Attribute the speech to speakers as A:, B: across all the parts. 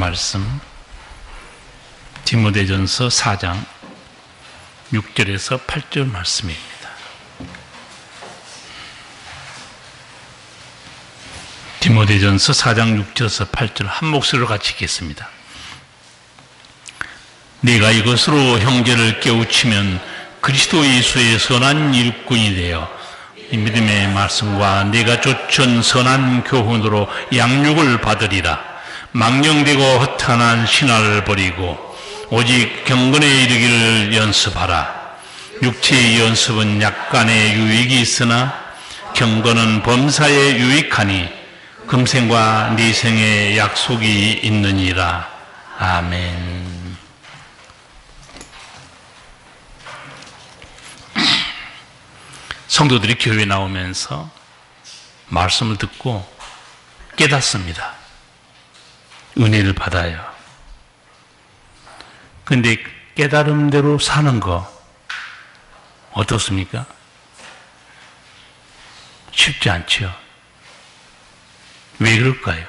A: 말씀 디모데전서 4장 6절에서 8절 말씀입니다. 디모데전서 4장 6절에서 8절 한 목소리로 같이 읽겠습니다. 네가 이것으로 형제를 깨우치면 그리스도 예수의 선한 일꾼이 되어 이 믿음의 말씀과 네가 좇은 선한 교훈으로 양육을 받으리라. 망령되고 허탄한 신화를 버리고 오직 경건에 이르기를 연습하라. 육체의 연습은 약간의 유익이 있으나 경건은 범사에 유익하니 금생과 니생의 약속이 있느니라. 아멘. 성도들이 교회에 나오면서 말씀을 듣고 깨닫습니다. 은혜를 받아요. 그런데 깨달음대로 사는 거 어떻습니까? 쉽지 않죠. 왜 그럴까요?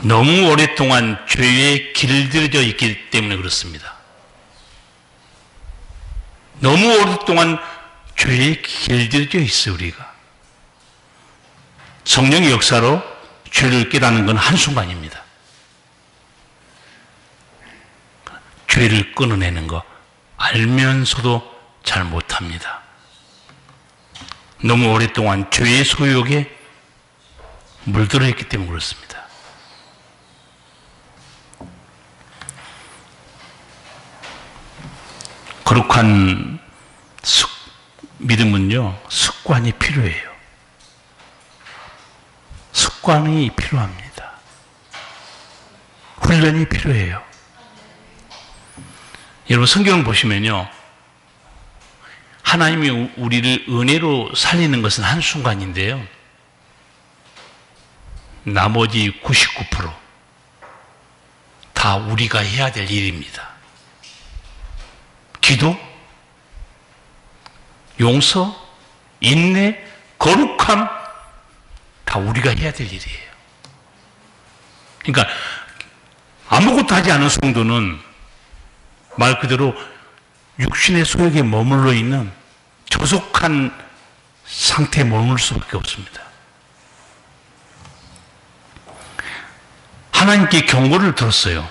A: 너무 오랫동안 죄에 길들여져 있기 때문에 그렇습니다. 너무 오랫동안 죄에 길들여져 있어요, 우리가. 성령의 역사로 죄를 깨닫는 건 한순간입니다. 죄를 끊어내는 거 알면서도 잘 못합니다. 너무 오랫동안 죄의 소욕에 물들어 있기 때문에 그렇습니다. 거룩한 믿음은요, 습관이 필요해요. 습관이 필요합니다. 훈련이 필요해요. 여러분 성경을 보시면요, 하나님이 우리를 은혜로 살리는 것은 한순간인데요, 나머지 99% 다 우리가 해야 될 일입니다. 기도, 용서, 인내, 거룩함 다 우리가 해야 될 일이에요. 그러니까 아무것도 하지 않은 성도는 말 그대로 육신의 소욕에 머물러 있는 조속한 상태에 머물 수밖에 없습니다. 하나님께 경고를 들었어요.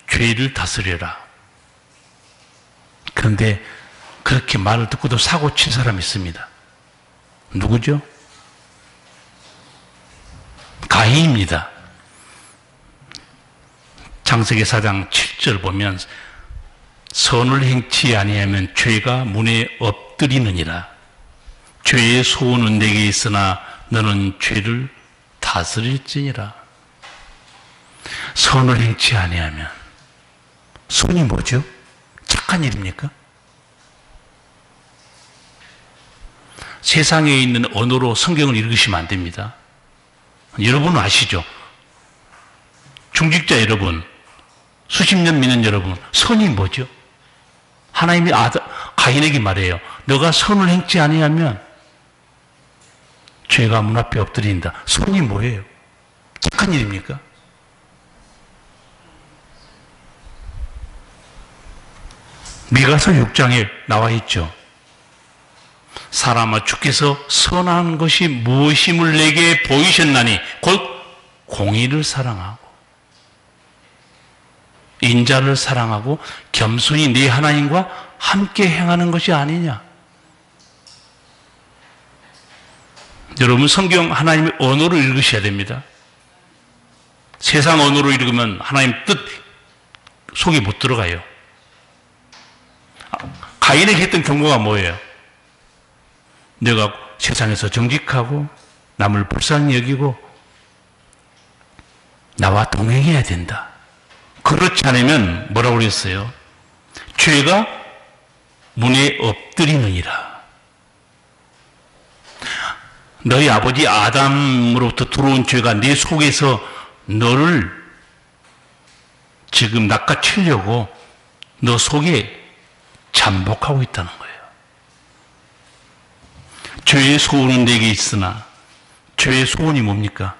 A: 죄를 다스려라. 그런데 그렇게 말을 듣고도 사고 친 사람이 있습니다. 누구죠? 가인입니다. 창세기 4장 7절 보면 선을 행치 아니하면 죄가 문에 엎드리느니라. 죄의 소원은 내게 있으나 너는 죄를 다스릴지니라. 선을 행치 아니하면, 선이 뭐죠? 착한 일입니까? 세상에 있는 언어로 성경을 읽으시면 안 됩니다. 여러분은 아시죠? 중직자 여러분, 수십 년 믿는 여러분, 선이 뭐죠? 하나님이 가인에게 말해요. 너가 선을 행치 아니하면 죄가 문 앞에 엎드린다. 선이 뭐예요? 착한 일입니까? 미가서 6장에 나와 있죠. 사람아, 주께서 선한 것이 무엇임을 내게 보이셨나니 곧 공의를 사랑하고 인자를 사랑하고 겸손히 네 하나님과 함께 행하는 것이 아니냐. 여러분 성경 하나님의 언어로 읽으셔야 됩니다. 세상 언어로 읽으면 하나님 뜻 속에 못 들어가요. 가인에게 했던 경고가 뭐예요? 내가 세상에서 정직하고 남을 불쌍히 여기고 나와 동행해야 된다. 그렇지 않으면 뭐라고 그랬어요? 죄가 문에 엎드리느니라. 너희 아버지 아담으로부터 들어온 죄가 네 속에서 너를 지금 낚아채려고 너 속에 잠복하고 있다는 거예요. 죄의 소원은 내게 있으나, 죄의 소원이 뭡니까?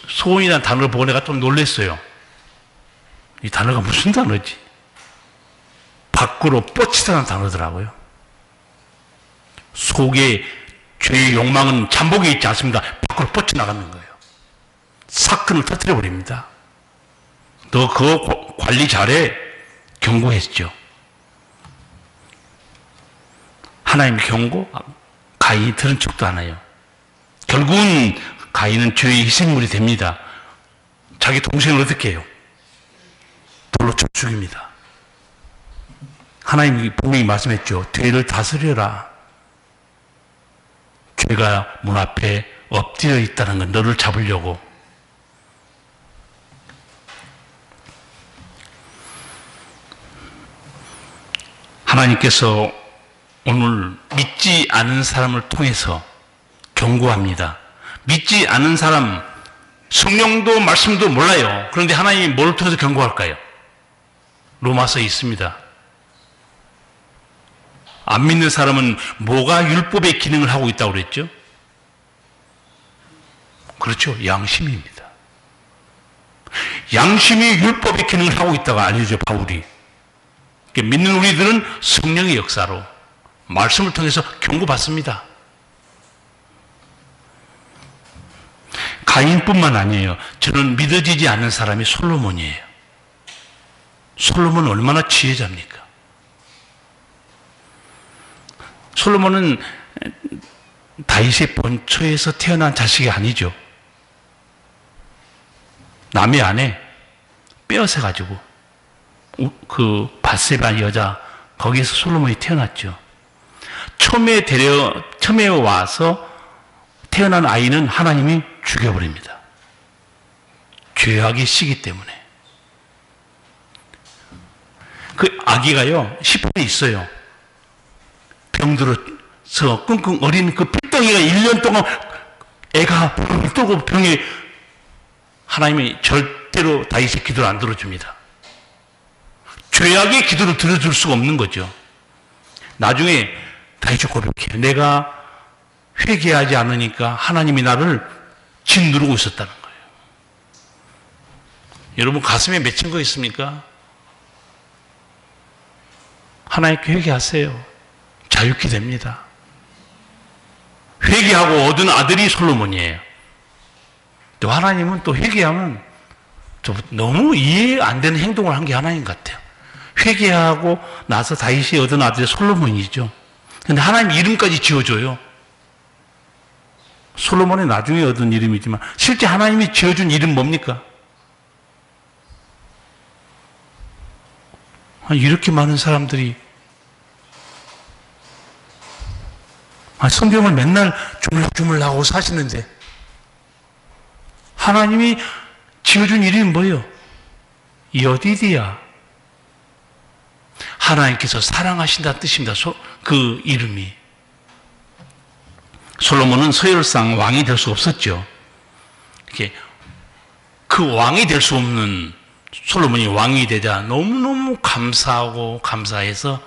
A: 소원이라는 단어를 보고 내가 좀 놀랐어요. 이 단어가 무슨 단어지? 밖으로 뻗치다는 단어더라고요. 속에 죄의 욕망은 잠복에 있지 않습니다. 밖으로 뻗쳐나가는 거예요. 사건을 터뜨려 버립니다. 너 그거 관리 잘해. 경고했죠. 하나님의 경고? 가인이 들은 척도 안 해요. 결국은 가인은 죄의 희생물이 됩니다. 자기 동생을 어떻게 해요? 돌로 쳐 죽입니다. 하나님이 분명히 말씀했죠. 죄를 다스려라. 죄가 문 앞에 엎드려 있다는 건 너를 잡으려고. 하나님께서 오늘 믿지 않은 사람을 통해서 경고합니다. 믿지 않은 사람, 성령도 말씀도 몰라요. 그런데 하나님이 뭘 통해서 경고할까요? 로마서에 있습니다. 안 믿는 사람은 뭐가 율법의 기능을 하고 있다고 그랬죠? 그렇죠. 양심입니다. 양심이 율법의 기능을 하고 있다고 알려줘 바울이. 믿는 우리들은 성령의 역사로 말씀을 통해서 경고받습니다. 가인뿐만 아니에요. 저는 믿어지지 않는 사람이 솔로몬이에요. 솔로몬은 얼마나 지혜자입니까? 솔로몬은 다윗의 본처에서 태어난 자식이 아니죠. 남의 아내 빼앗아가지고 그 밧세바 여자 거기에서 솔로몬이 태어났죠. 처음에 와서 태어난 아이는 하나님이 죽여버립니다. 죄악의 씨기 때문에. 그 아기가요 10분이 있어요. 병들어서 끙끙 어린 그 핏덩이가 1년 동안 애가 떠고 병에 하나님이 절대로 다윗의 기도를 안 들어줍니다. 죄악의 기도를 들어줄 수가 없는 거죠. 나중에 다윗이 고백해요. 내가 회개하지 않으니까 하나님이 나를 짓누르고 있었다는 거예요. 여러분 가슴에 맺힌 거 있습니까? 하나님께 회개하세요. 자유케 됩니다. 회개하고 얻은 아들이 솔로몬이에요. 또 하나님은 또 회개하면 너무 이해 안 되는 행동을 한 게 하나님 같아요. 회개하고 나서 다윗이 얻은 아들이 솔로몬이죠. 근데 하나님 이름까지 지어줘요. 솔로몬이 나중에 얻은 이름이지만 실제 하나님이 지어준 이름 뭡니까? 이렇게 많은 사람들이 성경을 맨날 주물주물하고 사시는데 하나님이 지어준 이름이 뭐예요? 여디디야. 하나님께서 사랑하신다는 뜻입니다. 그 이름이. 솔로몬은 서열상 왕이 될 수 없었죠. 이렇게 그 왕이 될 수 없는 솔로몬이 왕이 되자 너무너무 감사하고 감사해서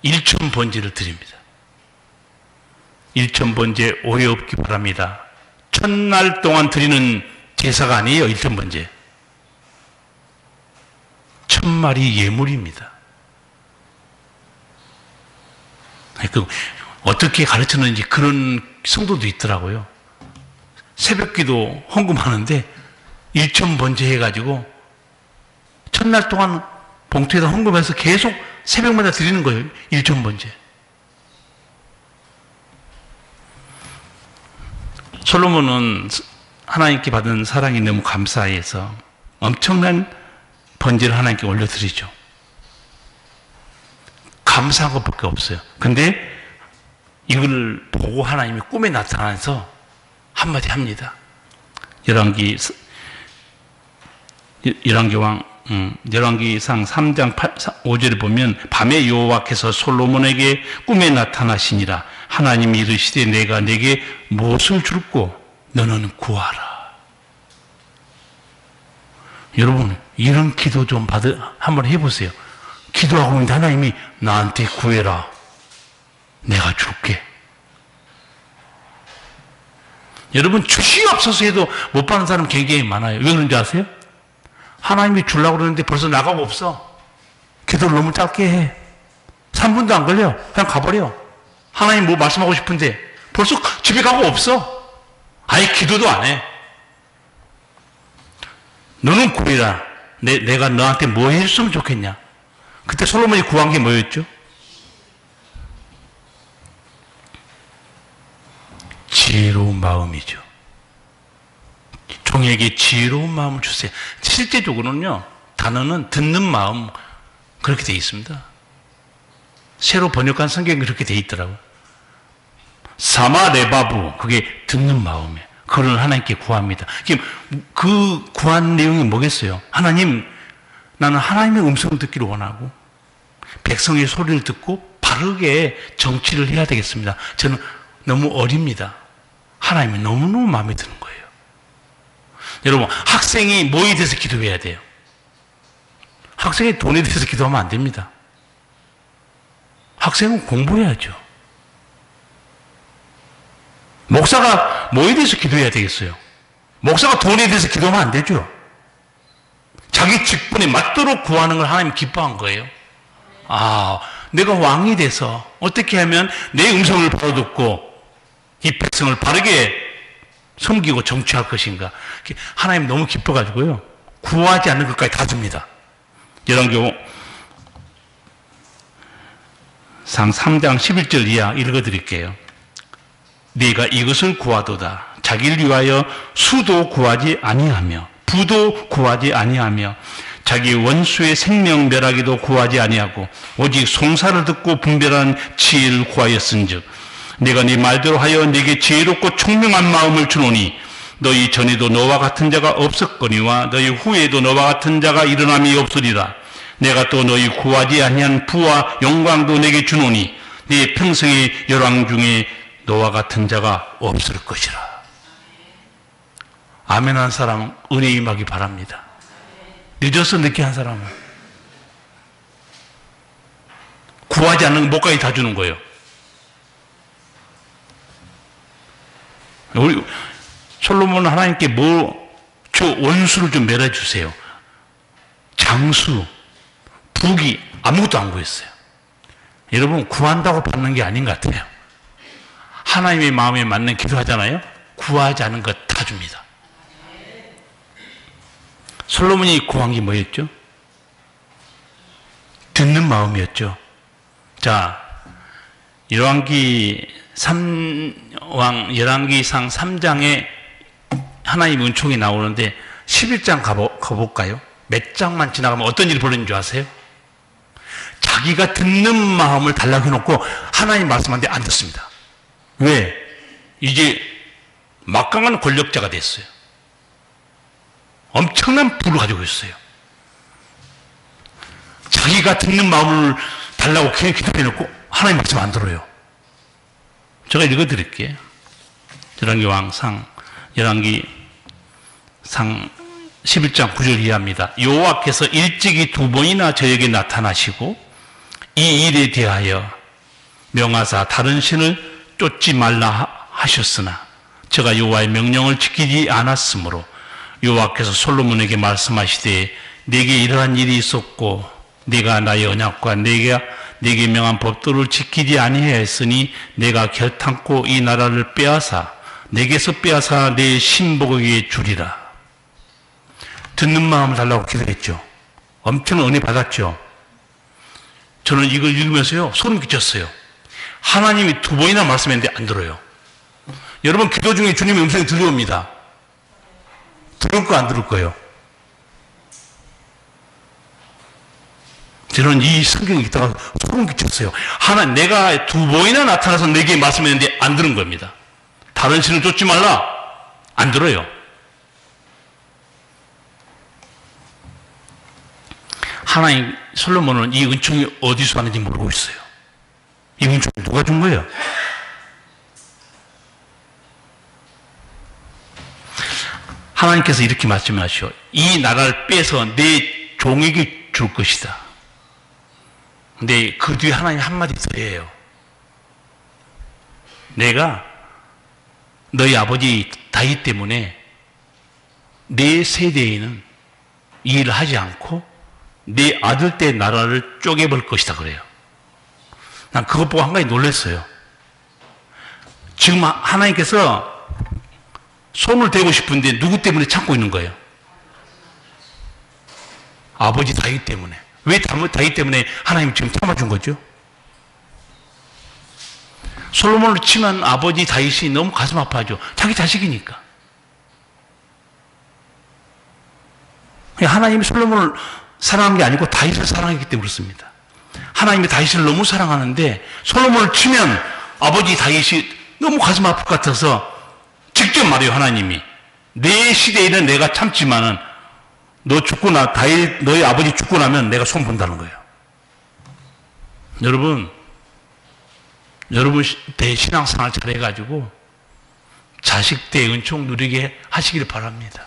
A: 일천번제를 드립니다. 일천번제 오해 없기 바랍니다. 첫날 동안 드리는 제사가 아니에요. 일천번제. 천마리 예물입니다. 어떻게 가르쳤는지 그런 성도도 있더라고요. 새벽기도 헌금하는데 일천번제 해가지고 첫날 동안 봉투에다 헌금해서 계속 새벽마다 드리는 거예요. 일천번제. 솔로몬은 하나님께 받은 사랑이 너무 감사해서 엄청난 번제를 하나님께 올려드리죠. 감사한 것밖에 없어요. 근데 이걸 보고 하나님이 꿈에 나타나서 한마디 합니다. 열왕기상 3장 5절에 보면 밤에 여호와께서 솔로몬에게 꿈에 나타나시니라. 하나님이 이르시되 내가 내게 무엇을 줄고 너는 구하라. 여러분 이런 기도 좀 한번 해보세요. 기도하고 있는데 하나님이 나한테 구해라. 내가 줄게. 여러분 주시옵소서 해도 못 받는 사람 굉장히 많아요. 왜 그런지 아세요? 하나님이 주려고 그러는데 벌써 나가고 없어. 기도를 너무 짧게 해. 3분도 안 걸려. 그냥 가버려. 하나님 뭐 말씀하고 싶은데 벌써 집에 가고 없어. 아예 기도도 안 해. 너는 구해라. 내가 너한테 뭐 해줬으면 좋겠냐. 그때 솔로몬이 구한 게 뭐였죠? 지혜로운 마음이죠. 종에게 지혜로운 마음을 주세요. 실제적으로는요, 단어는 듣는 마음, 그렇게 되어 있습니다. 새로 번역한 성경이 그렇게 되어 있더라고요. 사마레바부, 그게 듣는 마음이에요. 그걸 하나님께 구합니다. 그 구한 내용이 뭐겠어요? 하나님, 나는 하나님의 음성을 듣기를 원하고, 백성의 소리를 듣고 바르게 정치를 해야 되겠습니다. 저는 너무 어립니다. 하나님이 너무너무 마음에 드는 거예요. 여러분, 학생이 뭐에 대해서 기도해야 돼요? 학생이 돈에 대해서 기도하면 안 됩니다. 학생은 공부해야죠. 목사가 뭐에 대해서 기도해야 되겠어요? 목사가 돈에 대해서 기도하면 안 되죠. 자기 직분에 맞도록 구하는 걸 하나님 기뻐한 거예요. 아, 내가 왕이 돼서 어떻게 하면 내 음성을 바로 듣고 이 백성을 바르게 섬기고 정치할 것인가. 하나님 너무 기뻐가지고요. 구하지 않는 것까지 다 줍니다. 열왕기상 3장 11절 이하 읽어드릴게요. 네가 이것을 구하도다. 자기를 위하여 수도 구하지 아니하며 부도 구하지 아니하며 자기 원수의 생명 멸하기도 구하지 아니하고 오직 송사를 듣고 분별한 지혜를 구하였은즉 내가 네 말대로 하여 네게 지혜롭고 총명한 마음을 주노니 너희 전에도 너와 같은 자가 없었거니와 너희 후에도 너와 같은 자가 일어남이 없으리라. 내가 또 너희 구하지 아니한 부와 영광도 내게 주노니 네 평생의 열왕 중에 너와 같은 자가 없을 것이라. 아멘 한 사람은 은혜 임하기 바랍니다. 늦어서 늦게 한 사람은 구하지 않는 것까지 다 주는 거예요. 우리 솔로몬은 하나님께 저 원수를 좀 멸해주세요. 장수, 부귀 아무것도 안 구했어요. 여러분 구한다고 받는 게 아닌 것 같아요. 하나님의 마음에 맞는 기도하잖아요. 구하지 않은 것 다 줍니다. 솔로몬이 구한 게 뭐였죠? 듣는 마음이었죠. 자, 열왕기상 3장에 하나님 은총이 나오는데 11장 가볼까요? 몇 장만 지나가면 어떤 일이 벌어지는 줄 아세요? 자기가 듣는 마음을 달라고 해놓고 하나님 말씀하는데 안 듣습니다. 왜? 이제 막강한 권력자가 됐어요. 엄청난 부를 가지고 있어요. 자기가 듣는 마음을 달라고 그냥 기도해놓고 하나님 말씀 안 들어요. 제가 읽어드릴게요. 열왕기상 11장 9절 이하입니다. 여호와께서 일찍이 2번이나 저에게 나타나시고 이 일에 대하여 명하사 다른 신을 쫓지 말라 하셨으나 제가 여호와의 명령을 지키지 않았으므로 여호와께서 솔로몬에게 말씀하시되 내게 이러한 일이 있었고 네가 나의 언약과 내게 명한 법도를 지키지 아니하였으니 내가 결탄코 이 나라를 내게서 빼앗아 내 신복에게 주리라. 듣는 마음을 달라고 기도했죠. 엄청난 은혜 받았죠. 저는 이걸 읽으면서요 소름 끼쳤어요. 하나님이 2번이나 말씀했는데 안 들어요. 여러분 기도 중에 주님의 음성이 들려옵니다. 들을 거 안 들을 거예요? 저는 이 성경 읽다가 소름 끼쳤어요. 내가 2번이나 나타나서 내게 말씀했는데 안 들은 겁니다. 다른 신을 쫓지 말라. 안 들어요. 하나님, 솔로몬은 이 은총이 어디서 왔는지 모르고 있어요. 이 은총을 누가 준 거예요? 하나님께서 이렇게 말씀하시오. 이 나라를 빼서 내 종에게 줄 것이다. 근데 그 뒤에 하나님 한마디 더 해요. 내가 너희 아버지 다윗 때문에 내 세대에는 이 일을 하지 않고 네 아들 때 나라를 쪼개볼 것이다 그래요. 난 그것 보고 한 가지 놀랐어요. 지금 하나님께서 손을 대고 싶은데 누구 때문에 참고 있는 거예요? 아버지 다윗 때문에. 왜 다윗 때문에 하나님이 지금 참아준 거죠? 솔로몬을 치면 아버지 다윗이 너무 가슴 아파하죠. 자기 자식이니까. 하나님이 솔로몬을 사랑한 게 아니고 다윗을 사랑했기 때문에 그렇습니다. 하나님이 다윗을 너무 사랑하는데 솔로몬을 치면 아버지 다윗이 너무 가슴 아플 것 같아서 직접 말해요. 하나님이 내 시대에는 내가 참지만은 너 죽고 다윗 너희 아버지 죽고 나면 내가 손 본다는 거예요. 여러분 대 신앙생활 잘해가지고 자식 대 은총 누리게 하시길 바랍니다.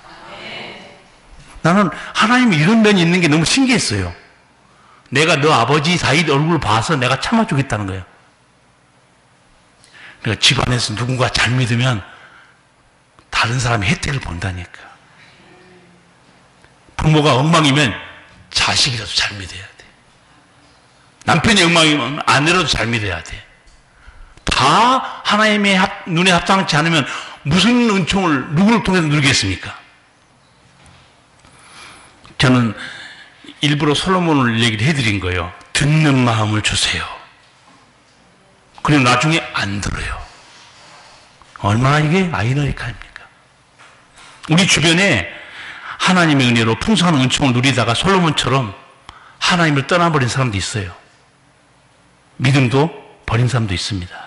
A: 나는 하나님이 이런 면이 있는 게 너무 신기했어요. 내가 너 아버지 다윗 얼굴을 봐서 내가 참아주겠다는 거예요. 그러니까 집안에서 누군가 잘 믿으면 다른 사람의 혜택을 본다니까. 부모가 엉망이면 자식이라도 잘 믿어야 돼. 남편이 엉망이면 아내라도 잘 믿어야 돼. 다 하나님의 눈에 합당치 않으면 무슨 은총을 누구를 통해서 누리겠습니까? 저는 일부러 솔로몬을 얘기를 해드린 거예요. 듣는 마음을 주세요. 그리고 나중에 안 들어요. 얼마나 이게 아이러니합니까? 우리 주변에 하나님의 은혜로 풍성한 은총을 누리다가 솔로몬처럼 하나님을 떠나버린 사람도 있어요. 믿음도 버린 사람도 있습니다.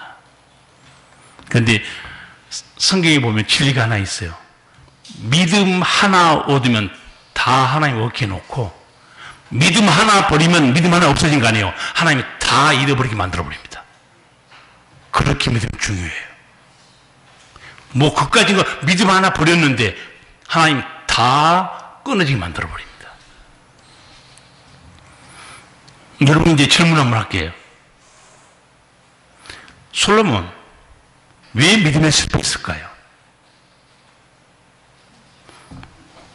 A: 그런데 성경에 보면 진리가 하나 있어요. 믿음 하나 얻으면 다 하나님 얻게 놓고 믿음 하나 버리면 믿음 하나 없어진 거 아니에요. 하나님이 다 잃어버리게 만들어버립니다. 그렇게 믿음 중요해요. 뭐 그까짓 거 믿음 하나 버렸는데 하나님 다 끊어지게 만들어버립니다. 여러분 이제 질문 한번 할게요. 솔로몬 왜 믿음에 실패했을까요?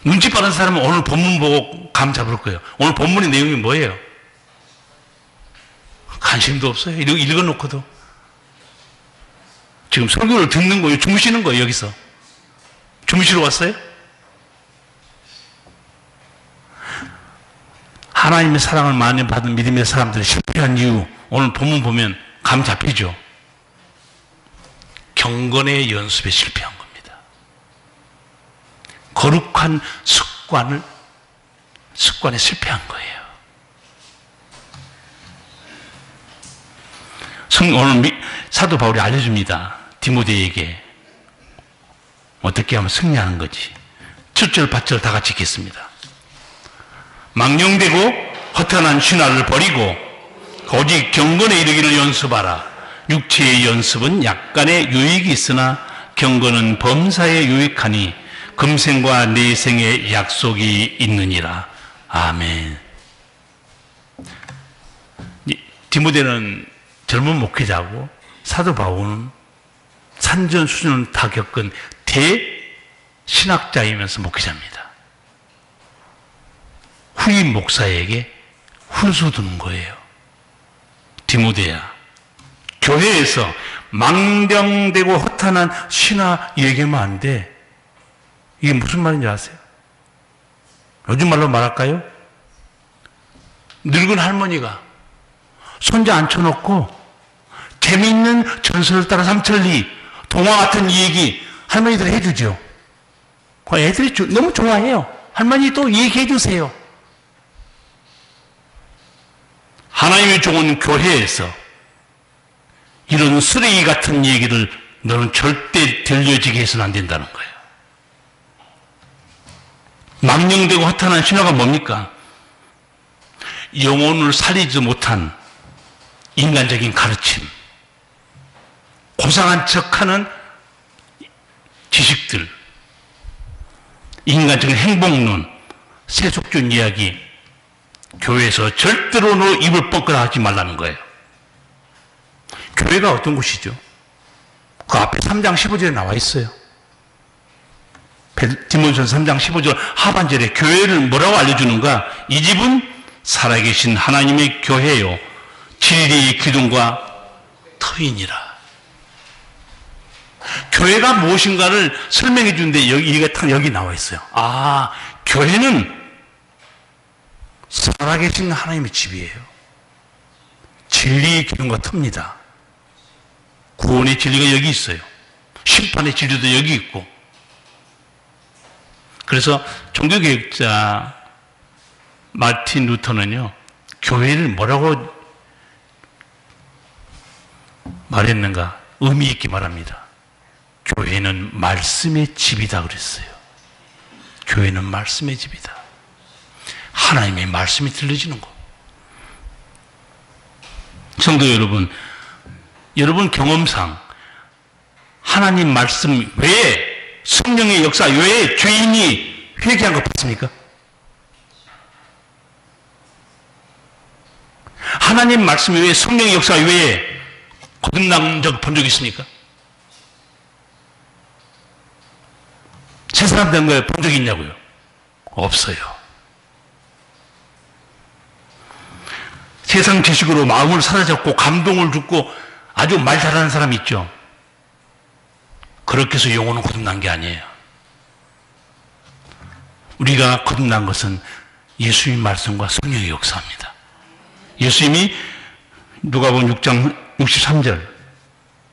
A: 눈치 빠른 사람은 오늘 본문 보고 감 잡을 거예요. 오늘 본문의 내용이 뭐예요? 관심도 없어요. 읽어놓고도. 지금 설교를 듣는 거예요. 주무시는 거예요. 여기서. 주무시러 왔어요? 하나님의 사랑을 많이 받은 믿음의 사람들이 실패한 이유 오늘 본문 보면 감 잡히죠. 경건의 연습에 실패한 겁니다. 거룩한 습관에 실패한 거예요. 오늘 사도 바울이 알려줍니다. 디모데에게 어떻게 하면 승리하는 거지. 7절 8절 다 같이 읽겠습니다. 망령되고 허탄한 신화를 버리고 오직 경건에 이르기를 연습하라. 육체의 연습은 약간의 유익이 있으나 경건은 범사에 유익하니 금생과 내생의 약속이 있느니라. 아멘. 디모데는 젊은 목회자고 사도 바울은 산전 수전을 다 겪은 대신학자이면서 목회자입니다. 후임 목사에게 훈수 두는 거예요. 디모데야, 교회에서 망령되고 허탄한 신화 얘기하면 안 돼. 이게 무슨 말인지 아세요? 요즘 말로 말할까요? 늙은 할머니가 손자 앉혀놓고 재미있는 전설을 따라 삼천리 동화 같은 얘기 할머니들 해주죠. 애들이 너무 좋아해요. 할머니 또 얘기해 주세요. 하나님의 종은 교회에서 이런 쓰레기 같은 얘기를 너는 절대 들려지게 해서는 안 된다는 거예요. 망령되고 허탄한 신화가 뭡니까? 영혼을 살리지 못한 인간적인 가르침, 고상한 척하는 지식들, 인간적인 행복론, 세속적 이야기, 교회에서 절대로 너 입을 뻥끗 하지 말라는 거예요. 교회가 어떤 곳이죠? 그 앞에 3장 15절에 나와 있어요. 디모데전서 3장 15절 하반절에 교회를 뭐라고 알려주는가? 이 집은 살아계신 하나님의 교회요 진리의 기둥과 터이니라. 교회가 무엇인가를 설명해 주는데 여기 나와 있어요. 아, 교회는 살아계신 하나님의 집이에요. 진리의 기둥과 터입니다. 구원의 진리가 여기 있어요. 심판의 진리도 여기 있고. 그래서 종교개혁자 마틴 루터는요, 교회를 뭐라고 말했는가? 의미 있게 말합니다. 교회는 말씀의 집이다 그랬어요. 교회는 말씀의 집이다. 하나님의 말씀이 들려지는 거. 성도 여러분, 여러분 경험상 하나님 말씀 외에 성령의 역사 외에 죄인이 회개한 거 봤습니까? 하나님 말씀 외에 성령의 역사 외에 거듭난 적 본 적 있습니까? 새 사람 된 거에 본 적이 있냐고요? 없어요. 세상 지식으로 마음을 사로잡고 감동을 듣고 아주 말 잘하는 사람이 있죠. 그렇게 해서 영혼은 거듭난 게 아니에요. 우리가 거듭난 것은 예수님 말씀과 성령의 역사입니다. 예수님이 누가복음 6장 63절,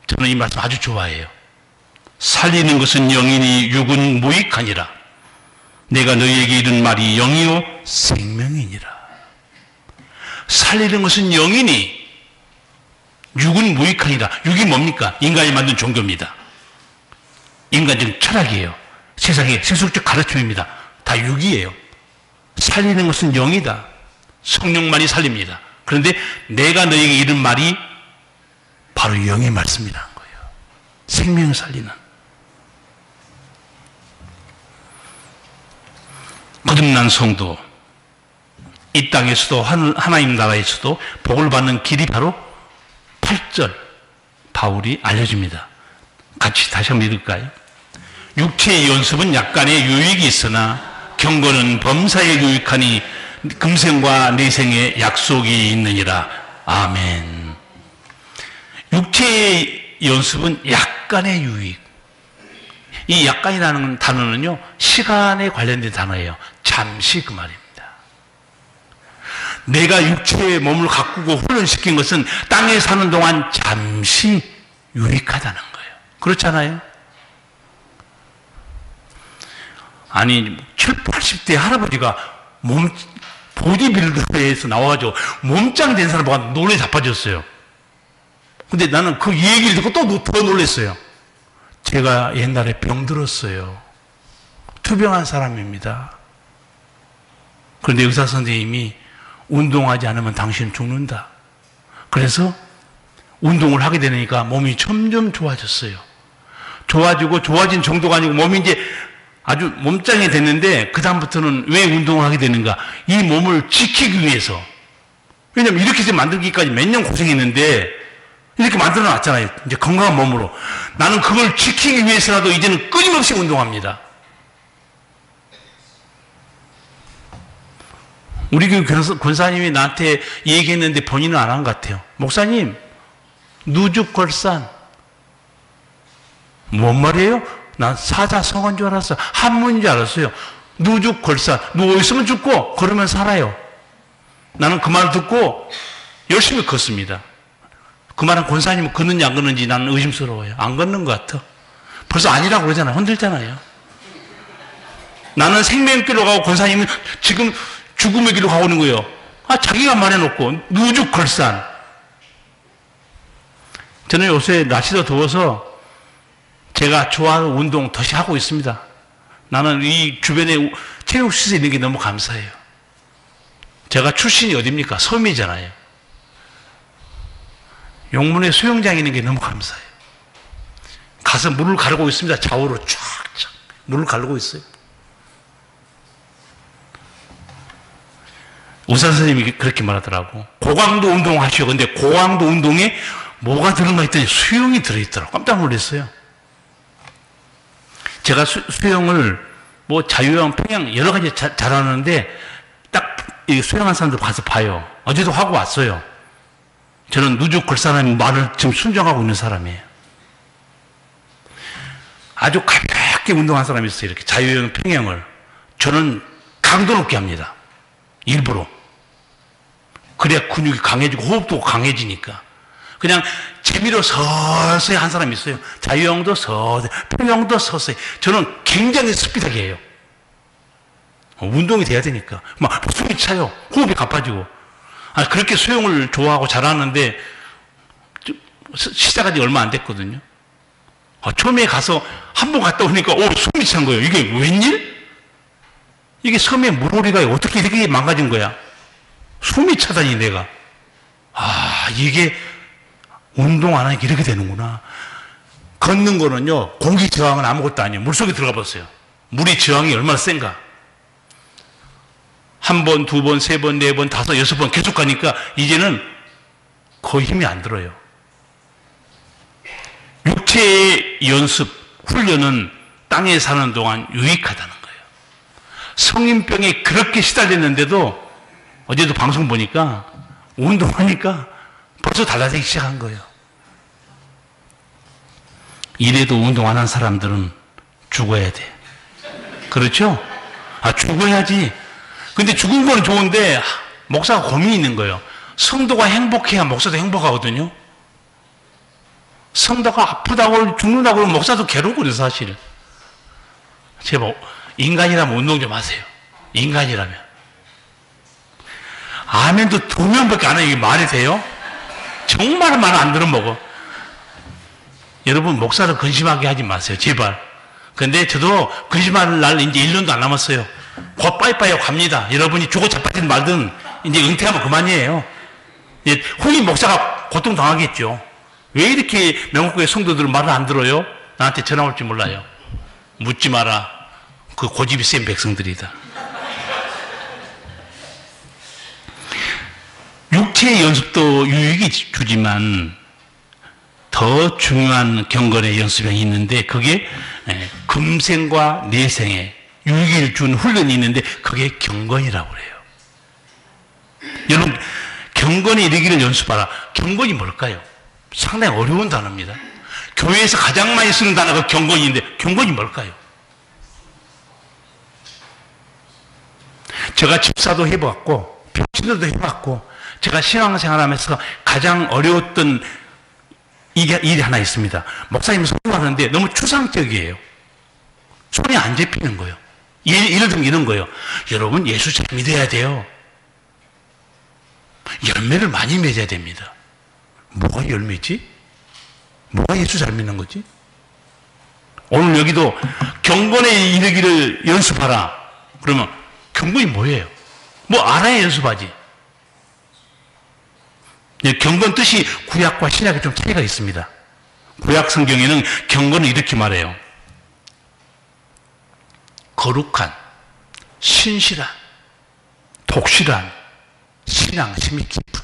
A: 저는 이 말씀 아주 좋아해요. 살리는 것은 영이니 육은 무익하니라. 내가 너희에게 이른 말이 영이요 생명이니라. 살리는 것은 영이니 육은 무익하니라. 육이 뭡니까? 인간이 만든 종교입니다. 인간적인 철학이에요. 세상의 세속적 가르침입니다. 다 육이에요. 살리는 것은 영이다. 성령만이 살립니다. 그런데 내가 너희에게 이른 말이 바로 영의 말씀이라는 거예요. 생명을 살리는. 거듭난 성도, 이 땅에서도 하나님 나라에서도 복을 받는 길이 바로 8절 바울이 알려줍니다. 같이 다시 한번 읽을까요? 육체의 연습은 약간의 유익이 있으나 경건은 범사에 유익하니 금생과 내생에 약속이 있느니라. 아멘. 육체의 연습은 약간의 유익. 이 약간이라는 단어는요, 시간에 관련된 단어예요. 잠시 그 말입니다. 내가 육체의 몸을 가꾸고 훈련시킨 것은 땅에 사는 동안 잠시 유익하다는 거예요. 그렇잖아요? 아니, 70, 80대 할아버지가 보디빌더에서 나와가지고 몸짱 된 사람 보고 놀래 자빠졌어요. 근데 나는 그 얘기를 듣고 또 더 놀랐어요. 제가 옛날에 병들었어요. 투병한 사람입니다. 그런데 의사 선생님이 운동하지 않으면 당신은 죽는다. 그래서 운동을 하게 되니까 몸이 점점 좋아졌어요. 좋아지고 좋아진 정도가 아니고 몸이 이제 아주 몸짱이 됐는데 그다음부터는 왜 운동을 하게 되는가? 이 몸을 지키기 위해서. 왜냐면 이렇게 해서 만들기까지 몇 년 고생했는데 이렇게 만들어 놨잖아요. 이제 건강한 몸으로. 나는 그걸 지키기 위해서라도 이제는 끊임없이 운동합니다. 우리 교회 권사님이 나한테 얘기했는데 본인은 안 한 것 같아요. 목사님, 누죽골산. 뭔 말이에요? 난 사자성어인 줄 알았어. 한문인 줄 알았어요. 누죽골산. 누워있으면 죽고 걸으면 살아요. 나는 그 말을 듣고 열심히 걷습니다. 그 말은 권사님은 걷는지 안 걷는지 나는 의심스러워요. 안 걷는 것 같아. 벌써 아니라고 그러잖아요. 흔들잖아요. 나는 생명길로 가고 권사님은 지금 죽음의 길로 가고 있는 거예요. 아, 자기가 말해놓고 누죽걸산. 저는 요새 날씨도 더워서 제가 좋아하는 운동 다시 하고 있습니다. 나는 이 주변에 체육시설이 있는 게 너무 감사해요. 제가 출신이 어딥니까? 섬이잖아요. 용문에 수영장이 있는 게 너무 감사해요. 가서 물을 가르고 있습니다. 좌우로 쫙쫙 물을 가르고 있어요. 의사 선생님이 그렇게 말하더라고. 고강도 운동하시오. 근데 고강도 운동에 뭐가 들은가 했더니 수영이 들어있더라고. 깜짝 놀랐어요. 제가 수영을 뭐 자유형, 평양 여러 가지 잘하는데 딱 수영한 사람들 가서 봐요. 어제도 하고 왔어요. 저는 누적 걸사람의 말을 지금 순종하고 있는 사람이에요. 아주 가볍게 운동한 사람이 있어요. 이렇게 자유형, 평양을. 저는 강도 높게 합니다. 일부러. 그래야 근육이 강해지고 호흡도 강해지니까. 그냥 재미로 서서히 한 사람이 있어요. 자유형도 서서히, 평형도 서서히. 저는 굉장히 스피드하게 해요. 운동이 돼야 되니까. 막 숨이 차요. 호흡이 가빠지고. 그렇게 수영을 좋아하고 잘하는데 시작한 지 얼마 안 됐거든요. 처음에 가서 한 번 갔다 오니까 숨이 찬 거예요. 이게 웬일? 이게 섬의 물오리가 어떻게 이렇게 망가진 거야? 숨이 차다니 내가. 이게 운동 안 하니까 이렇게 되는구나. 걷는 거는요, 공기 저항은 아무것도 아니에요. 물속에 들어가 봤어요. 물이 저항이 얼마나 센가. 한 번, 두 번, 세 번, 네 번, 다섯, 여섯 번 계속 가니까 이제는 거의 힘이 안 들어요. 육체의 연습, 훈련은 땅에 사는 동안 유익하다는 거예요. 성인병에 그렇게 시달렸는데도 어제도 방송 보니까 운동하니까 벌써 달라지기 시작한 거예요. 이래도 운동 안 한 사람들은 죽어야 돼. 그렇죠? 죽어야지. 근데 죽은 거는 좋은데 목사가 고민이 있는 거예요. 성도가 행복해야 목사도 행복하거든요. 성도가 아프다고 죽는다고 그러면 목사도 괴롭거든요, 사실. 제발 인간이라면 운동 좀 하세요. 인간이라면. 아멘도 2명밖에 안 해요. 이게 말이 돼요? 정말 말 안 들어먹어. 여러분, 목사를 근심하게 하지 마세요. 제발. 근데 저도 근심할 날 이제 1년도 안 남았어요. 곧 빠이빠이 갑니다. 여러분이 죽어 자빠진 말든 이제 은퇴하면 그만이에요. 후임 목사가 고통당하겠죠. 왜 이렇게 명국의 성도들은 말을 안 들어요? 나한테 전화 올지 몰라요. 묻지 마라. 그 고집이 센 백성들이다. 육체의 연습도 유익이 주지만 더 중요한 경건의 연습이 있는데 그게 금생과 내생에 유익을 준 훈련이 있는데 그게 경건이라고 그래요. 여러분, 경건에 이르기를 연습하라. 경건이 뭘까요? 상당히 어려운 단어입니다. 교회에서 가장 많이 쓰는 단어가 경건인데 경건이 뭘까요? 제가 집사도 해봤고 병신들도 해봤고 제가 신앙생활하면서 가장 어려웠던 일이 하나 있습니다. 목사님 설교하는데 너무 추상적이에요. 손이 안 잡히는 거예요. 예를 들면 이런 거예요. 여러분, 예수 잘 믿어야 돼요. 열매를 많이 맺어야 됩니다. 뭐가 열매지? 뭐가 예수 잘 믿는 거지? 오늘 여기도 경건에 이르기를 연습하라. 그러면 경건이 뭐예요? 뭐 알아야 연습하지. 경건 뜻이 구약과 신약에 좀 차이가 있습니다. 구약 성경에는 경건을 이렇게 말해요. 거룩한, 신실한, 독실한, 신앙심이 깊은,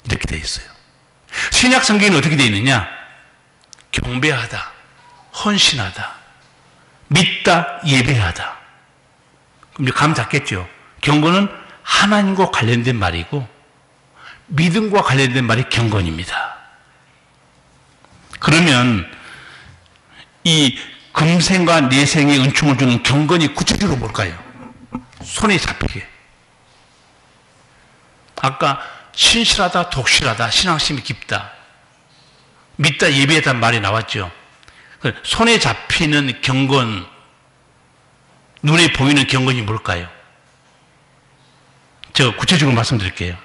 A: 이렇게 되어 있어요. 신약 성경에는 어떻게 되어 있느냐? 경배하다, 헌신하다, 믿다, 예배하다. 그럼 이제 감 잡겠죠? 경건은 하나님과 관련된 말이고 믿음과 관련된 말이 경건입니다. 그러면 이 금생과 내생의 은총을 주는 경건이 구체적으로 뭘까요? 손에 잡히게. 아까 신실하다, 독실하다, 신앙심이 깊다, 믿다, 예배하다는 말이 나왔죠. 손에 잡히는 경건, 눈에 보이는 경건이 뭘까요? 제가 구체적으로 말씀드릴게요.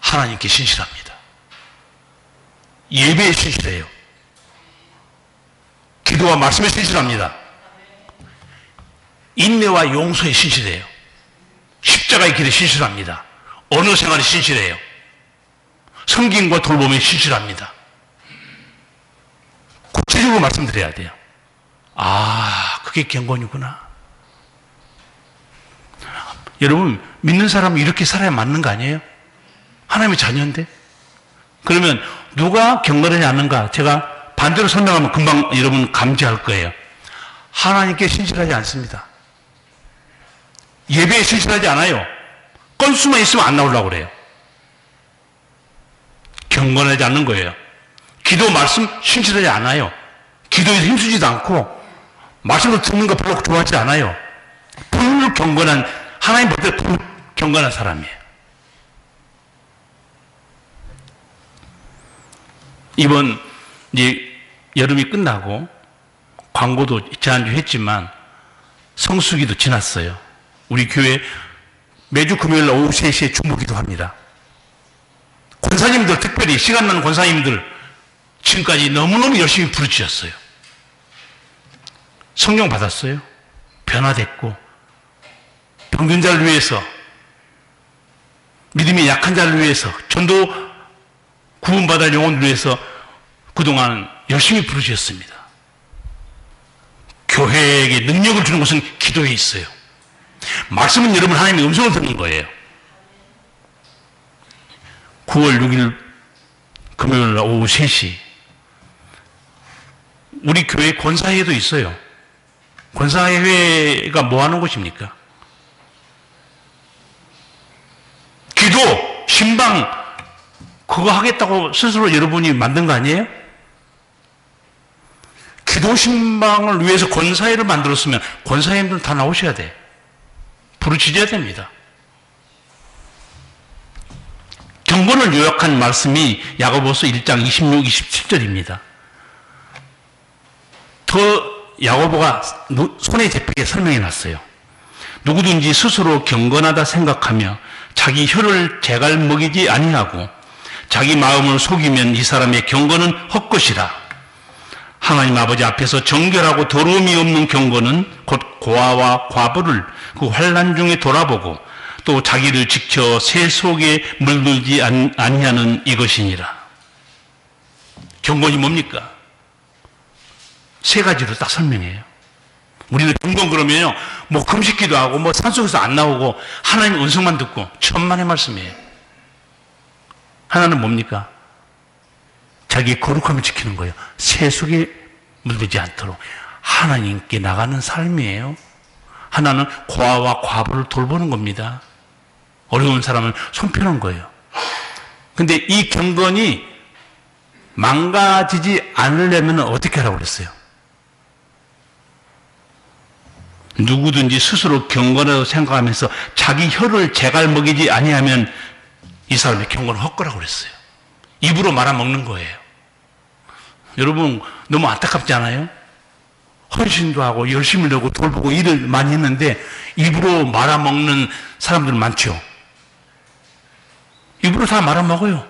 A: 하나님께 신실합니다. 예배에 신실해요. 기도와 말씀에 신실합니다. 인내와 용서에 신실해요. 십자가의 길에 신실합니다. 언어 생활에 신실해요. 섬김과 돌봄에 신실합니다. 구체적으로 말씀드려야 돼요. 그게 경건이구나. 여러분, 믿는 사람은 이렇게 살아야 맞는 거 아니에요? 하나님의 자녀인데? 그러면 누가 경건하지 않는가? 제가 반대로 설명하면 금방 여러분 감지할 거예요. 하나님께 신실하지 않습니다. 예배에 신실하지 않아요. 건수만 있으면 안 나오려고 그래요. 경건하지 않는 거예요. 기도 말씀 신실하지 않아요. 기도에 힘쓰지도 않고 말씀을 듣는 거 별로 좋아하지 않아요. 불경건한, 하나님 볼 때 불경건한 사람이에요. 이번 이제 여름이 끝나고 광고도 지난주 했지만 성수기도 지났어요. 우리 교회 매주 금요일 오후 3시에 중보기도 합니다. 권사님들, 특별히 시간 나는 권사님들 지금까지 너무너무 열심히 부르짖었어요. 성령 받았어요. 변화됐고, 병든 자를 위해서, 믿음이 약한 자를 위해서, 전도 구원받을 영혼을 위해서 그동안 열심히 부르짖었습니다. 교회에게 능력을 주는 것은 기도에 있어요. 말씀은 여러분 하나님의 음성을 듣는 거예요. 9월 6일 금요일 오후 3시 우리 교회 권사회도 있어요. 권사회가 뭐 하는 곳입니까? 기도, 신방 그거 하겠다고 스스로 여러분이 만든 거 아니에요? 기도 신방을 위해서 권사회를 만들었으면 권사님들 다 나오셔야 돼. 부르짖어야 됩니다. 경건을 요약한 말씀이 야고보서 1장 26, 27절입니다. 더 야고보가 손에 잡히게 설명해 놨어요. 누구든지 스스로 경건하다 생각하며 자기 혀를 재갈 먹이지 아니하고 자기 마음을 속이면 이 사람의 경건은 헛것이라. 하나님 아버지 앞에서 정결하고 더러움이 없는 경건은 곧 고아와 과부를 그 환난 중에 돌아보고 또 자기를 지켜 새 속에 물들지 아니하는 이것이니라. 경건이 뭡니까? 세 가지로 딱 설명해요. 우리는 경건 그러면요, 뭐 금식기도 하고 뭐 산속에서 안 나오고 하나님 음성만 듣고 천만의 말씀이에요. 하나는 뭡니까? 자기의 거룩함을 지키는 거예요. 세속에 물들지 않도록 하나님께 나가는 삶이에요. 하나는 고아와 과부를 돌보는 겁니다. 어려운 사람을 손펴는 거예요. 근데 이 경건이 망가지지 않으려면 어떻게 하라고 그랬어요? 누구든지 스스로 경건하다고 생각하면서 자기 혀를 재갈 먹이지 아니하면 이 사람의 경건은 헛거라고 그랬어요. 입으로 말아먹는 거예요. 여러분 너무 안타깝지 않아요? 헌신도 하고 열심히 내고 돌보고 일을 많이 했는데 입으로 말아먹는 사람들 많죠. 입으로 다 말아먹어요.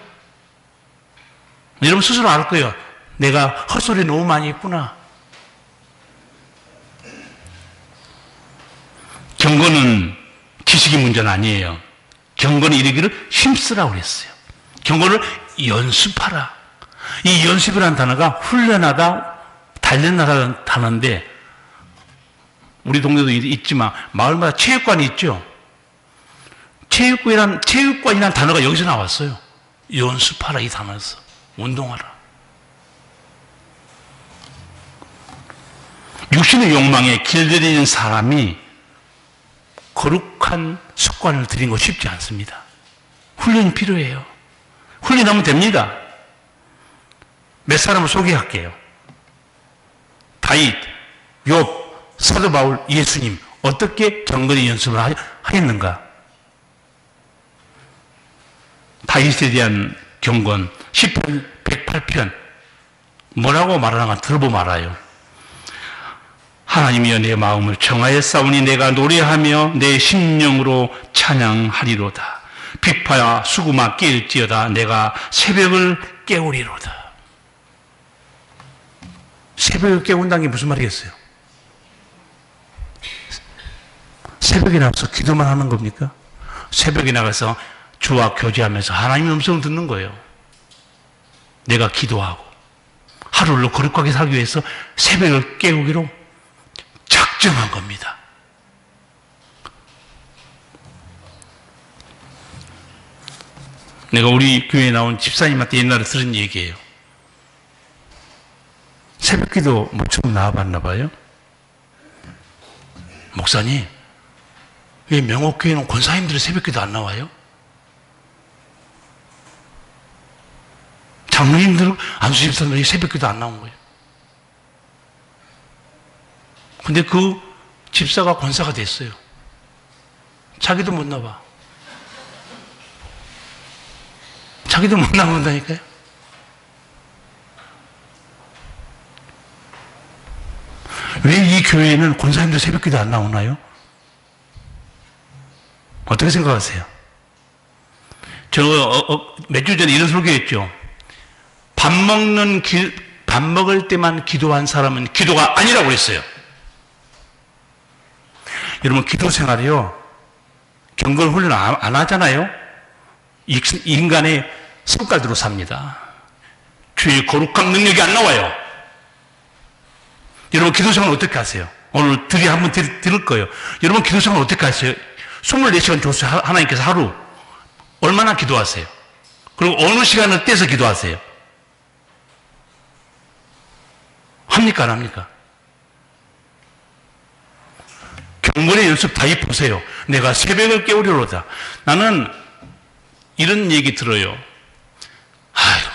A: 여러분 스스로 알 거예요. 내가 헛소리 너무 많이 했구나. 경건은 지식의 문제는 아니에요. 경건이 이르기를 힘쓰라고 그랬어요. 경건을 연습하라. 이 연습이라는 단어가 훈련하다, 단련하다는 단어인데 우리 동네도 있지만 마을마다 체육관이 있죠. 체육관이라는 단어가 여기서 나왔어요. 연습하라 이 단어에서. 운동하라. 육신의 욕망에 길들이는 사람이 거룩한 습관을 들이는 거 쉽지 않습니다. 훈련이 필요해요. 훈련하면 됩니다. 몇 사람을 소개할게요. 다윗, 욥, 사도 바울, 예수님 어떻게 경건의 연습을 하였는가? 다윗에 대한 경건 10편 108편 뭐라고 말하는가 들어보면 알아요. 하나님이여 내 마음을 정하였사오니 내가 노래하며 내 심령으로 찬양하리로다. 비파야 수구마 깨일지어다. 내가 새벽을 깨우리로다. 새벽을 깨운다는 게 무슨 말이겠어요? 새벽에 나가서 기도만 하는 겁니까? 새벽에 나가서 주와 교제하면서 하나님의 음성을 듣는 거예요. 내가 기도하고 하루를 거룩하게 살기 위해서 새벽을 깨우기로 작정한 겁니다. 내가 우리 교회에 나온 집사님한테 옛날에 들은 얘기예요. 새벽기도 모처럼 나와봤나 봐요. 목사님, 왜 명옥교회는 권사님들이 새벽기도 안 나와요? 장로님들, 안수집사님들이 새벽기도 안 나온 거예요. 근데 그 집사가 권사가 됐어요. 자기도 못 나와. 자기도 못 나온다니까요. 왜 이 교회에는 권사님들 새벽기도 안 나오나요? 어떻게 생각하세요? 저 몇 주 전에 이런 설교했죠. 밥 먹을 때만 기도한 사람은 기도가 아니라고 그랬어요. 여러분, 기도 생활이요, 경건 훈련 안 하잖아요. 인간의 습관대로 삽니다. 주의 거룩한 능력이 안 나와요. 여러분, 기도 생활 어떻게 하세요? 오늘 들이 한번 들을 거예요. 여러분, 기도 생활 어떻게 하세요? 24시간 줬어요. 하나님께서 하루. 얼마나 기도하세요? 그리고 어느 시간을 떼서 기도하세요? 합니까, 안 합니까? 경건의 연습 다 해보세요. 내가 새벽을 깨우려로다. 나는 이런 얘기 들어요.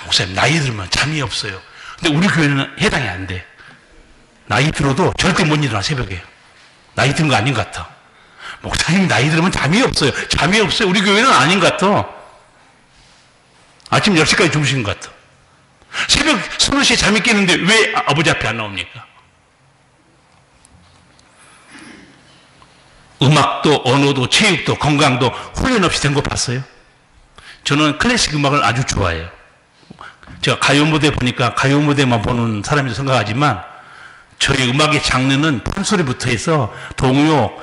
A: 목사님, 나이 들면 잠이 없어요. 근데 우리 교회는 해당이 안 돼. 나이 들어도 절대 못 일어나, 새벽에. 나이 든 거 아닌 것 같아. 목사님, 나이 들으면 잠이 없어요. 잠이 없어요. 우리 교회는 아닌 것 같아. 아침 10시까지 주무시는 것 같아. 새벽 3시에 잠이 깨는데 왜 아버지 앞에 안 나옵니까? 음악도, 언어도, 체육도, 건강도 훈련 없이 된 거 봤어요? 저는 클래식 음악을 아주 좋아해요. 제가 가요 무대 보니까 가요 무대만 보는 사람이라고 생각하지만 저희 음악의 장르는 판소리부터 해서 동요,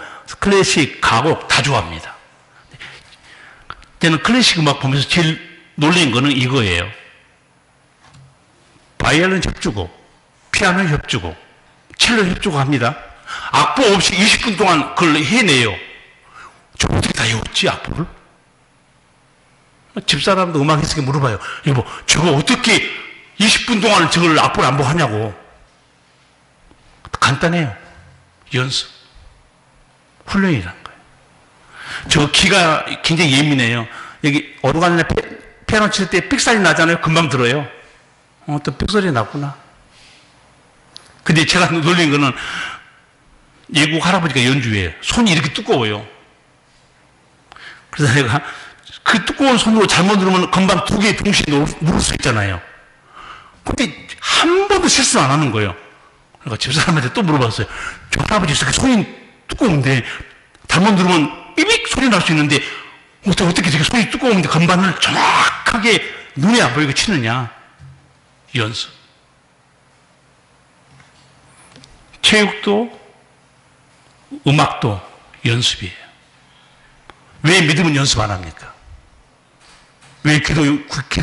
A: 클래식, 가곡 다 좋아합니다. 저는 클래식 음악 보면서 제일 놀란 거는 이거예요. 바이올린 협주고, 피아노 협주고, 첼로 협주고 합니다. 악보 없이 20분 동안 그걸 해내요. 저 어떻게 다 외웠지, 악보를? 집사람도 음악 했으니까 물어봐요. 여보, 저거 어떻게 20분 동안 저걸 악보를 안 보고 하냐고. 간단해요. 연습. 훈련이라는 거예요. 저 귀가 굉장히 예민해요. 여기 오르간이나 피아노 칠 때 삑사리 나잖아요. 금방 들어요. 또 삑소리 났구나. 근데 제가 놀린 거는 예국 할아버지가 연주해요. 손이 이렇게 두꺼워요. 그래서 내가 그 두꺼운 손으로 잘못 누르면 금방 두 개 동시에 누를 수 있잖아요. 근데 한 번도 실수 안 하는 거예요. 그러니까 집사람한테 또 물어봤어요. 저 할아버지 이렇게 손이 두꺼운데 잘못 누르면 삐빅 소리 날 수 있는데 어떻게 저렇게 손이 두꺼운데 건반을 정확하게 눈에 안 보이게 치느냐. 연습. 체육도 음악도 연습이에요. 왜 믿음은 연습 안 합니까? 왜 기도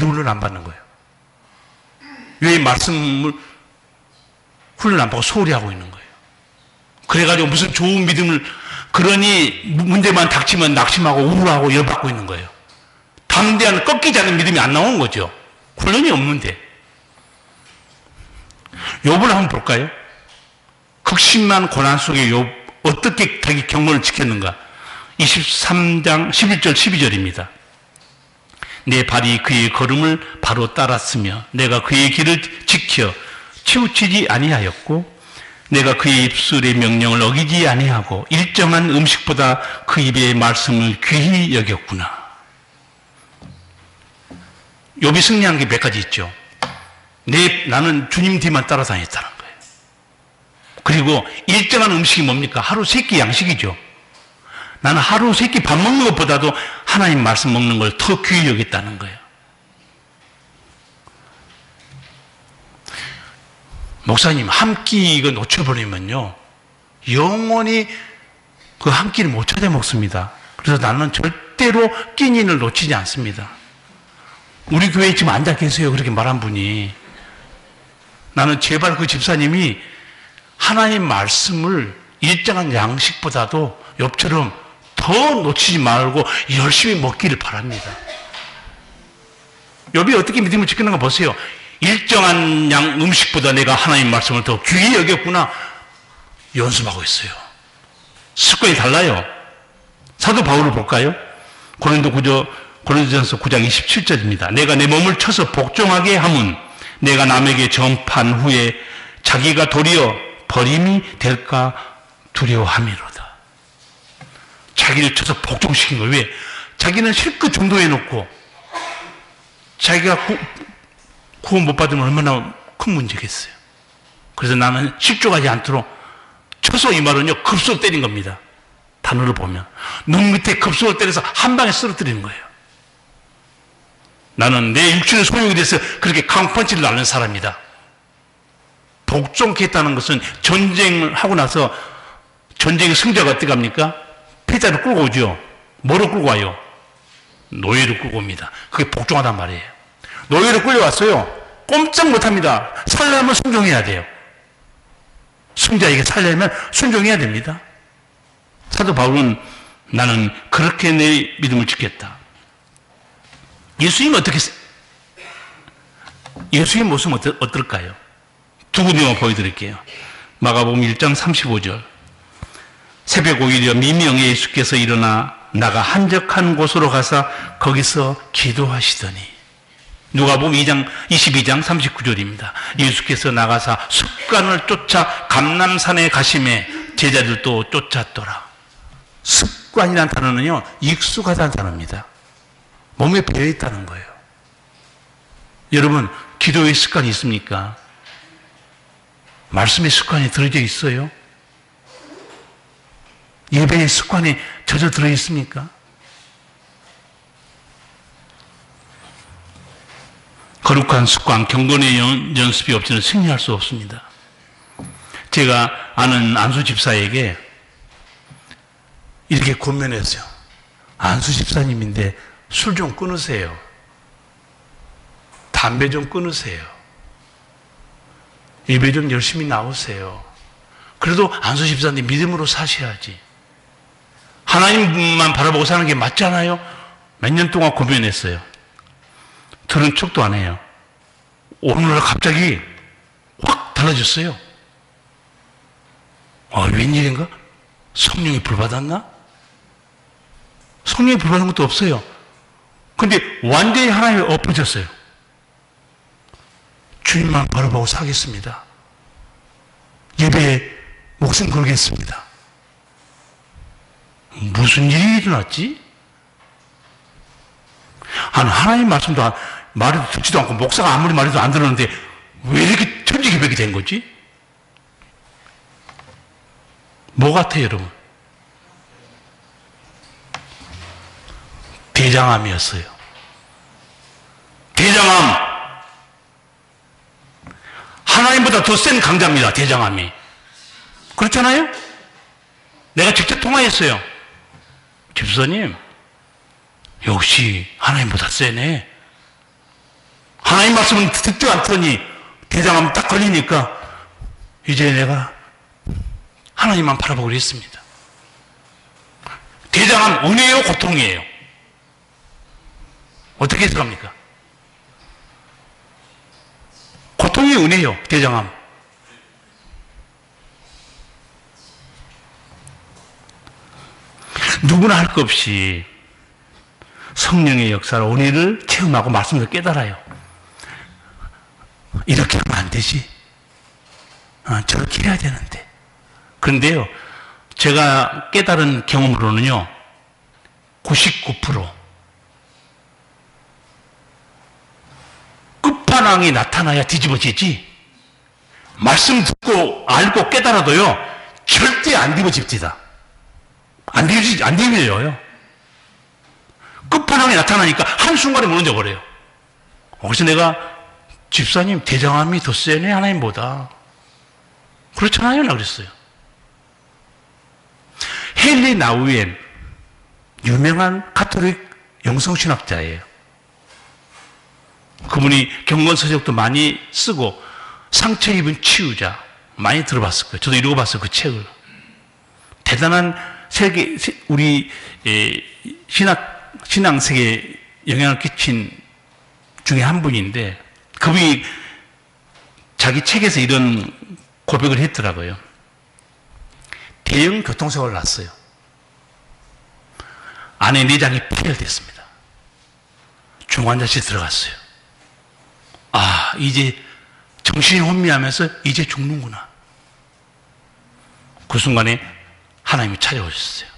A: 훈련 안 받는 거예요? 왜 말씀을 훈련 안 받고 소홀히 하고 있는 거예요? 그래가지고 무슨 좋은 믿음을, 그러니 문제만 닥치면 낙심하고 우울하고 열받고 있는 거예요. 담대한 꺾이지 않는 믿음이 안 나오는 거죠. 훈련이 없는데. 욥을 한번 볼까요? 극심한 고난 속에 욥 어떻게 자기 경건을 지켰는가? 23장 11절 12절입니다. 내 발이 그의 걸음을 바로 따랐으며 내가 그의 길을 지켜 치우치지 아니하였고 내가 그의 입술의 명령을 어기지 아니하고 일정한 음식보다 그 입의 말씀을 귀히 여겼구나. 욥이 승리한 게 몇 가지 있죠. 나는 주님 뒤만 따라다녔다는 거예요. 그리고 일정한 음식이 뭡니까? 하루 3끼 양식이죠. 나는 하루 3끼 밥 먹는 것보다도 하나님 말씀 먹는 걸 더 귀히 여겼다는 거예요. 목사님, 한 끼 이거 놓쳐버리면요, 영원히 그 한 끼를 못 찾아 먹습니다. 그래서 나는 절대로 끼니를 놓치지 않습니다. 우리 교회에 지금 앉아 계세요. 그렇게 말한 분이. 나는 제발 그 집사님이 하나님 말씀을 일정한 양식보다도 욥처럼 더 놓치지 말고 열심히 먹기를 바랍니다. 욥이 어떻게 믿음을 지키는가 보세요. 일정한 양 음식보다 내가 하나님 말씀을 더 귀히 여겼구나. 연습하고 있어요. 습관이 달라요. 사도 바울을 볼까요? 고린도전서 9장 27절입니다. 내가 내 몸을 쳐서 복종하게 함은 내가 남에게 전판 후에 자기가 도리어 버림이 될까 두려워함이로다. 자기를 쳐서 복종시킨 거예요. 왜? 자기는 실컷 전도해 놓고 자기가 구원 못 받으면 얼마나 큰 문제겠어요. 그래서 나는 실족하지 않도록 쳐서, 이 말은요 급소 때린 겁니다. 단어를 보면 눈 밑에 급소를 때려서 한 방에 쓰러뜨리는 거예요. 나는 내 육신의 소용이 돼서 그렇게 강펀치를 날는 사람이다. 복종했다는 것은 전쟁을 하고 나서 전쟁의 승자가 어떻게 합니까? 패자를 끌고 오죠. 뭐로 끌고 와요? 노예로 끌고 옵니다. 그게 복종하단 말이에요. 노예로 끌려왔어요. 꼼짝 못합니다. 살려면 순종해야 돼요. 승자에게 살려면 순종해야 됩니다. 사도 바울은 나는 그렇게 내 믿음을 지켰다. 예수님 예수님 모습은 어떨까요? 두 군데만 보여드릴게요. 마가복음 1장 35절. 새벽 5일이여 미명에 예수께서 일어나 나가 한적한 곳으로 가서 거기서 기도하시더니. 누가복음 22장 39절입니다. 예수께서 나가사 습관을 쫓아 감람산에 가심에 제자들도 쫓았더라. 습관이라는 단어는요 익숙하다는 단어입니다. 몸에 배어있다는 거예요. 여러분 기도의 습관이 있습니까? 말씀의 습관이 들어져 있어요? 예배의 습관이 젖어 들어 있습니까? 거룩한 습관, 경건의 연습이 없이는 승리할 수 없습니다. 제가 아는 안수 집사에게 이렇게 권면했어요. 안수 집사님인데 술 좀 끊으세요. 담배 좀 끊으세요. 예배 좀 열심히 나오세요. 그래도 안수 집사님 믿음으로 사셔야지. 하나님만 바라보고 사는 게 맞잖아요. 몇 년 동안 고민했어요. 들은 척도 안 해요. 오늘날 갑자기 확 달라졌어요. 웬일인가? 성령이 불받았나? 성령이 불받은 것도 없어요. 근데 완전히 하나님이 엎어졌어요. 주님만 바라보고 사겠습니다. 예배에 목숨 걸겠습니다. 무슨 일이 일어났지? 하나님 말씀도 말해도 듣지도 않고 목사가 아무리 말해도 안 들었는데 왜 이렇게 천지개벽이 된 거지? 뭐 같아요, 여러분? 대장암이었어요. 대장암. 하나님보다 더 센 강자입니다, 대장암이. 그렇잖아요? 내가 직접 통화했어요. 집사님, 역시 하나님보다 세네. 하나님 말씀은 듣지도 않더니 대장암 딱 걸리니까 이제 내가 하나님만 바라보기로 했습니다. 대장암 은혜요, 고통이에요? 어떻게 해석합니까? 고통이 은혜요, 대장암. 누구나 할 것 없이 성령의 역사로 은혜를 체험하고 말씀을 깨달아요. 이렇게 하면 안 되지. 저렇게 해야 되는데. 그런데요, 제가 깨달은 경험으로는요, 99% 끝판왕이 나타나야 뒤집어지지. 말씀 듣고 알고 깨달아도요, 절대 안 뒤집어집니다. 안 뒤집어져요. 끝판왕이 나타나니까 한순간에 무너져 버려요. 그래서 내가 집사님 대장암이 더 세네 하나님보다. 그렇잖아요, 나 그랬어요. 헨리 나우엔 유명한 가톨릭 영성신학자예요. 그분이 경건서적도 많이 쓰고 상처 입은 치유자 많이 들어봤을 거예요. 저도 읽어봤어요, 그 책을. 대단한 우리 신앙세계에 영향을 끼친 중에 한 분인데 그분이 자기 책에서 이런 고백을 했더라고요. 대형 교통사고를 났어요. 안에 내장이 파열됐습니다. 중환자실에 들어갔어요. 아, 이제 정신이 혼미하면서 이제 죽는구나. 그 순간에 하나님이 찾아오셨어요.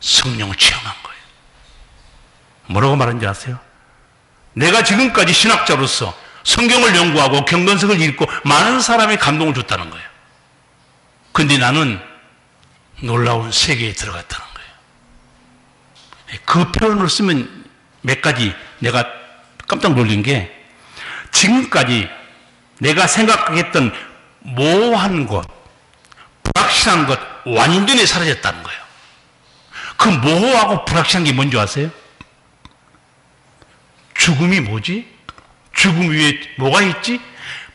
A: 성령을 체험한 거예요. 뭐라고 말하는지 아세요? 내가 지금까지 신학자로서 성경을 연구하고 경건석을 읽고 많은 사람이 감동을 줬다는 거예요. 근데 나는 놀라운 세계에 들어갔다는 거예요. 그 표현을 쓰면 몇 가지 내가 깜짝 놀란 게 지금까지 내가 생각했던 모호한 것, 불확실한 것 완전히 사라졌다는 거예요. 그 모호하고 불확실한 게 뭔지 아세요? 죽음이 뭐지? 죽음 위에 뭐가 있지?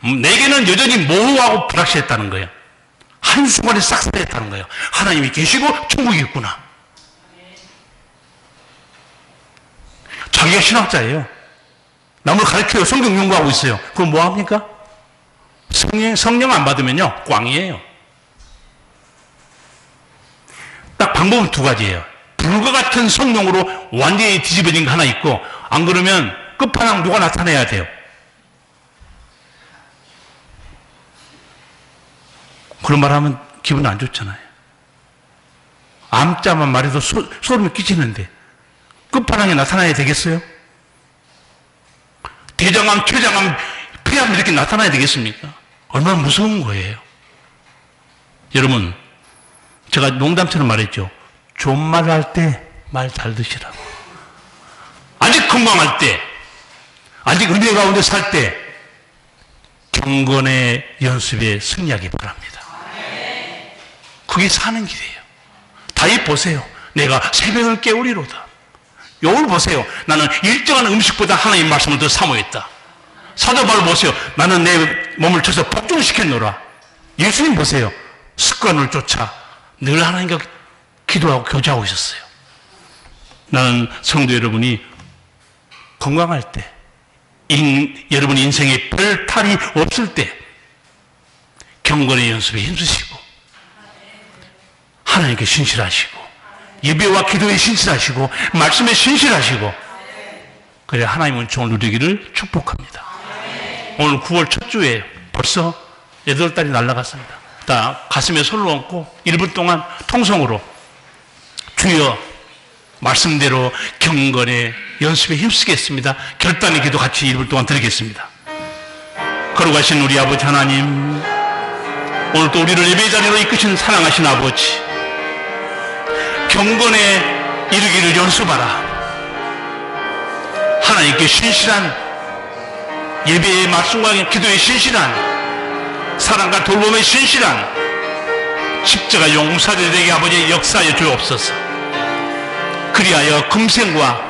A: 내게는 여전히 모호하고 불확실했다는 거예요. 한순간에 싹 사라졌다는 거예요. 하나님이 계시고 천국이 있구나. 자기가 신학자예요. 남을 가르쳐요. 성경 연구하고 있어요. 그럼 뭐 합니까? 성령 안 받으면요, 꽝이에요. 딱 방법은 두 가지예요. 불과 같은 성령으로 완전히 뒤집어진 거 하나 있고, 안 그러면 끝판왕 누가 나타나야 돼요. 그런 말 하면 기분 안 좋잖아요. 암자만 말해도 소름이 끼치는데, 끝판왕이 나타나야 되겠어요? 대장암, 췌장암, 폐암 이렇게 나타나야 되겠습니까? 얼마나 무서운 거예요. 여러분, 제가 농담처럼 말했죠. 존말할 때 말 잘 드시라고. 아직 건강할 때, 아직 은혜 가운데 살 때 경건의 연습에 승리하기 바랍니다. 그게 사는 길이에요. 다윗 보세요. 내가 새벽을 깨우리로다. 요걸 보세요. 나는 일정한 음식보다 하나님의 말씀을 더 사모했다. 사도 바울 보세요. 나는 내 몸을 쳐서 복종시켰노라. 예수님 보세요. 습관을 쫓아 늘 하나님과 기도하고 교제하고 있었어요. 나는 성도 여러분이 건강할 때, 여러분 인생에 별 탈이 없을 때 경건의 연습에 힘쓰시고 하나님께 신실하시고 예배와 기도에 신실하시고 말씀에 신실하시고 그래 하나님의 은총을 누리기를 축복합니다. 오늘 9월 첫 주에 벌써 8달이 날아갔습니다. 다 가슴에 손을 얹고 1분 동안 통성으로 주여 말씀대로 경건의 연습에 힘쓰겠습니다. 결단의 기도 같이 1분 동안 드리겠습니다. 거룩하신 우리 아버지 하나님, 오늘 또 우리를 예배 자리로 이끄신 사랑하신 아버지, 경건에 이르기를 연습하라. 하나님께 신실한 예배의 말씀과 기도에 신실한 사랑과 돌봄에 신실한 십자가 용사들에게 아버지 역사하여 주옵소서. 그리하여 금생과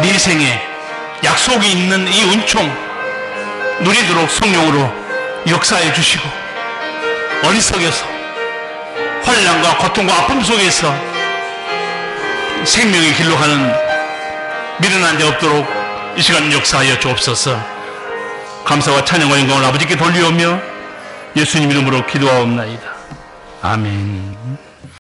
A: 내생에 약속이 있는 이 은총 누리도록 성령으로 역사해 주시고 어리석여서 환난과 고통과 아픔 속에서 생명의 길로 가는 미련한 자 없도록 이 시간 역사하여 주옵소서. 감사와 찬양과 영광을 아버지께 돌리오며 예수님 이름으로 기도하옵나이다. 아멘.